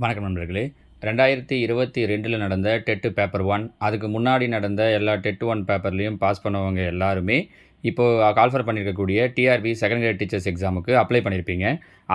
வணக்கம் நண்பர்களே. 2022ல் நடந்த டெட் பேப்பர் 1 அதுக்கு முன்னாடி நடந்த எல்லா டெட் 1 பேப்பர்லேயும் பாஸ் பண்ணவங்க எல்லாருமே இப்போது கால்ஃபர் பண்ணியிருக்கக்கூடிய டிஆர்பி செகண்ட் கிரேட் டீச்சர்ஸ் எக்ஸாமுக்கு அப்ளை பண்ணியிருப்பீங்க.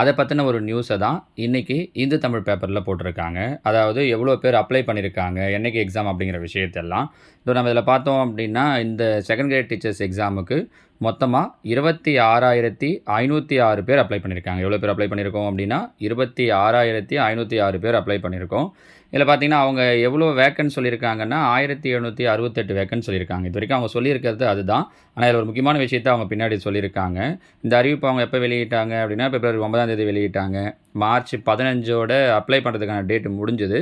அதை பற்றின ஒரு நியூஸை தான் இன்றைக்கி இந்து தமிழ் பேப்பரில் போட்டிருக்காங்க. அதாவது எவ்வளோ பேர் அப்ளை பண்ணியிருக்காங்க, என்றைக்கு எக்ஸாம் அப்படிங்கிற விஷயத்தெல்லாம். இப்போ நம்ம இதில் பார்த்தோம் அப்படின்னா, இந்த செகண்ட் கிரேட் டீச்சர்ஸ் எக்ஸாமுக்கு மொத்தமாக 26,506 பேர் அப்ளை பண்ணியிருக்காங்க. எவ்வளோ பேர் அப்ளை பண்ணியிருக்கோம் அப்படின்னா 26,506 பேர் அப்ளை பண்ணியிருக்கோம். இதில் பார்த்தீங்கன்னா அவங்க எவ்வளோ வேக்கன்ட் சொல்லியிருக்காங்கன்னா 1768 வேக்கன்ட் சொல்லியிருக்காங்க. இது வரைக்கும் அவங்க சொல்லியிருக்கிறது அதுதான். ஆனால் இதில் ஒரு முக்கியமான விஷயத்தை அவங்க பின்னாடி சொல்லியிருக்காங்க. இந்த அறிவிப்பு அவங்க எப்போ வெளியிட்டாங்க அப்படின்னா பிப்ரவரி 9ஆம் வெளியிட்டாங்க. மார்ச் 15ஓட அப்ளை பண்ணுறதுக்கான டேட் முடிஞ்சுது.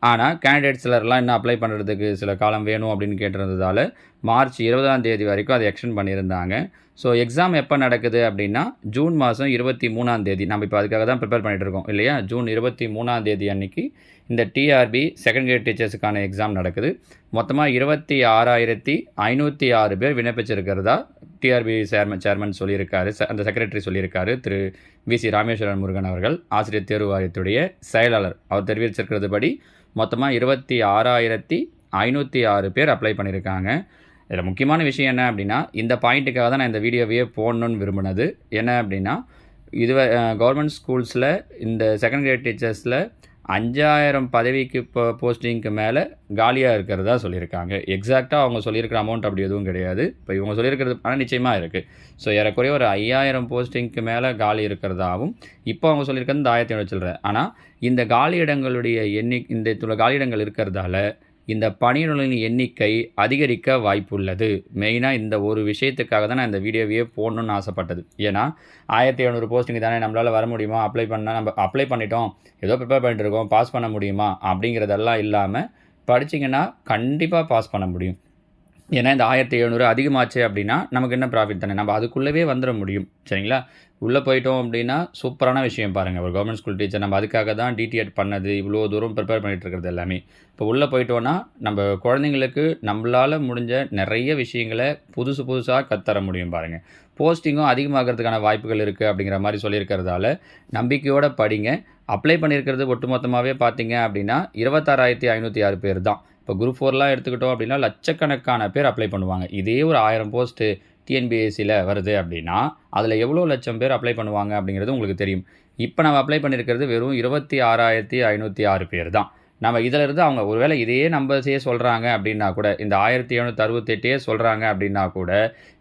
ஆனால் கேண்டிடேட் சிலர்லாம் இன்னும் அப்ளை பண்ணுறதுக்கு சில காலம் வேணும் அப்படின்னு கேட்டிருந்ததால் மார்ச் 20ஆம் வரைக்கும் அதை எக்ஸ்டெண்ட் பண்ணியிருந்தாங்க. ஸோ எக்ஸாம் எப்போ நடக்குது அப்படின்னா ஜூன் மாதம் 23ஆம் நம்ம இப்போ அதுக்காக தான் ப்ரிப்பேர் பண்ணிகிட்டு இருக்கோம் இல்லையா. ஜூன் 23ஆம் அன்னைக்கு இந்த டிஆர்பி செகண்ட் கிரேட் டீச்சர்ஸுக்கான எக்ஸாம் நடக்குது. மொத்தமாக 26,506 பேர் விண்ணப்பிச்சிருக்கிறதா டிஆர்பி சேர்மன் சொல்லியிருக்காரு. அந்த செக்ரட்டரி சொல்லியிருக்காரு, திரு வி.சி. ராமேஸ்வரன் முருகன் அவர்கள், ஆசிரியர் தேர்வு வாரியத்துடைய செயலாளர். அவர் தெரிவிச்சிருக்கிறது படி மொத்தமாக 26,506 பேர் அப்ளை பண்ணியிருக்காங்க. இதில் முக்கியமான விஷயம் என்ன அப்படின்னா, இந்த பாயிண்ட்டுக்காக தான் நான் இந்த வீடியோவையே போடணுன்னு விரும்பினது. என்ன அப்படின்னா, கவர்மெண்ட் ஸ்கூல்ஸில் இந்த செகண்ட் கிரேட் டீச்சர்ஸில் 5,000 பதவிக்கு போஸ்டிங்க்கு மேலே காலியாக இருக்கிறதா சொல்லியிருக்காங்க. எக்ஸாக்டாக அவங்க சொல்லியிருக்கிற அமௌண்ட் அப்படி எதுவும் கிடையாது. இப்போ இவங்க சொல்லியிருக்கிறது ஆனால் நிச்சயமாக இருக்குது. ஸோ ஏறக்குறைய ஒரு 5,000 போஸ்டிங்க்கு மேலே காலி இருக்கிறதாகவும் இப்போ அவங்க சொல்லியிருக்கிறது இந்த 1,700 சில்லற. ஆனால் இந்த காலி இடங்களுடைய இந்த காலியிடங்கள் இருக்கிறதால இந்த பணியிடங்களின் எண்ணிக்கை அதிகரிக்க வாய்ப்புள்ளது. மெயினாக இந்த ஒரு விஷயத்துக்காக தான் நான் இந்த வீடியோவையே போடணுன்னு ஆசைப்பட்டது. ஏன்னா 1,700 போஸ்டிங் தானே, நம்மளால் வர முடியுமா, நம்ம அப்ளை பண்ணிட்டோம், ஏதோ ப்ரிப்பேர் பண்ணிட்டு இருக்கோம், பாஸ் பண்ண முடியுமா அப்படிங்கிறதெல்லாம் இல்லாமல் படிச்சிங்கன்னா கண்டிப்பாக பாஸ் பண்ண முடியும். ஏன்னா இந்த 1,700 அதிகமாச்சு அப்படின்னா நமக்கு என்ன ப்ராஃபிட் தானே, நம்ம அதுக்குள்ளவே வந்துட முடியும். சரிங்களா. உள்ளே போயிட்டோம் அப்படின்னா சூப்பரான விஷயம் பாருங்கள். ஒரு கவர்மெண்ட் ஸ்கூல் டீச்சர் நம்ம அதுக்காக தான் டிடிஎட் பண்ணது, இவ்வளோ தூரம் ப்ரிப்பேர் பண்ணிகிட்டு இருக்கிறது எல்லாமே. இப்போ உள்ளே போயிட்டோன்னா நம்ம குழந்தைங்களுக்கு நம்மளால் முடிஞ்ச நிறைய விஷயங்களை புதுசாக கற்றுத்தர முடியும் பாருங்கள். போஸ்டிங்கும் அதிகமாகிறதுக்கான வாய்ப்புகள் இருக்குது அப்படிங்கிற மாதிரி சொல்லியிருக்கிறதால நம்பிக்கையோடு படிங்க. அப்ளை பண்ணியிருக்கிறது ஒட்டுமொத்தமாகவே பார்த்தீங்க அப்படின்னா 26,506 பேர் தான். இப்போ குரூப் 4லாம் எடுத்துக்கிட்டோம் அப்படின்னா லட்சக்கணக்கான பேர் அப்ளை பண்ணுவாங்க. இதே ஒரு 1000 போஸ்ட்டு டிஎன்பிஎஸ்சியில் வருது அப்படின்னா அதில் எவ்வளோ லட்சம் பேர் அப்ளை பண்ணுவாங்க அப்படிங்கிறது உங்களுக்கு தெரியும். இப்போ நம்ம அப்ளை பண்ணியிருக்கிறது வெறும் 26,506 பேர் தான். நம்ம இதிலிருந்து அவங்க ஒருவேளை இதையே நம்பர்ஸையே சொல்கிறாங்க அப்படின்னா கூட, இந்த 1,768 சொல்கிறாங்க அப்படின்னா கூட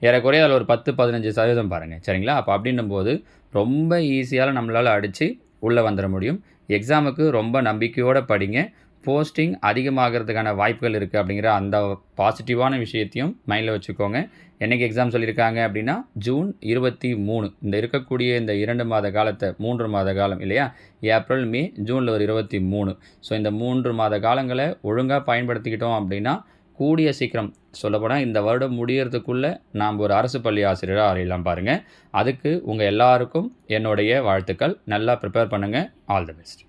ஏறக்குறைய அதில் ஒரு 10-15% பாருங்கள். சரிங்களா. அப்போ அப்படின்னும் போது ரொம்ப ஈஸியாக நம்மளால் அடித்து உள்ளே வந்துட முடியும். எக்ஸாமுக்கு ரொம்ப நம்பிக்கையோடு படிங்க. போஸ்டிங் அதிகமாகிறதுக்கான வாய்ப்புகள் இருக்குது அப்படிங்கிற அந்த பாசிட்டிவான விஷயத்தையும் மைண்டில் வச்சுக்கோங்க. என்றைக்கு எக்ஸாம் சொல்லியிருக்காங்க அப்படின்னா ஜூன் 23. இந்த இருக்கக்கூடிய இந்த 2 மாத காலத்தை 3 மாத காலம் இல்லையா, ஏப்ரல், மே, ஜூனில் ஒரு 23. ஸோ இந்த 3 மாத காலங்களை ஒழுங்காக பயன்படுத்திக்கிட்டோம் அப்படின்னா கூடிய சீக்கிரம், சொல்லப்போனால் இந்த வருடம் முடியறதுக்குள்ளே நாம் ஒரு அரசு பள்ளி ஆசிரியராக அறியலாம் பாருங்கள். அதுக்கு உங்கள் எல்லாருக்கும் என்னுடைய வாழ்த்துக்கள். நல்லா ப்ரிப்பேர் பண்ணுங்கள். All the best.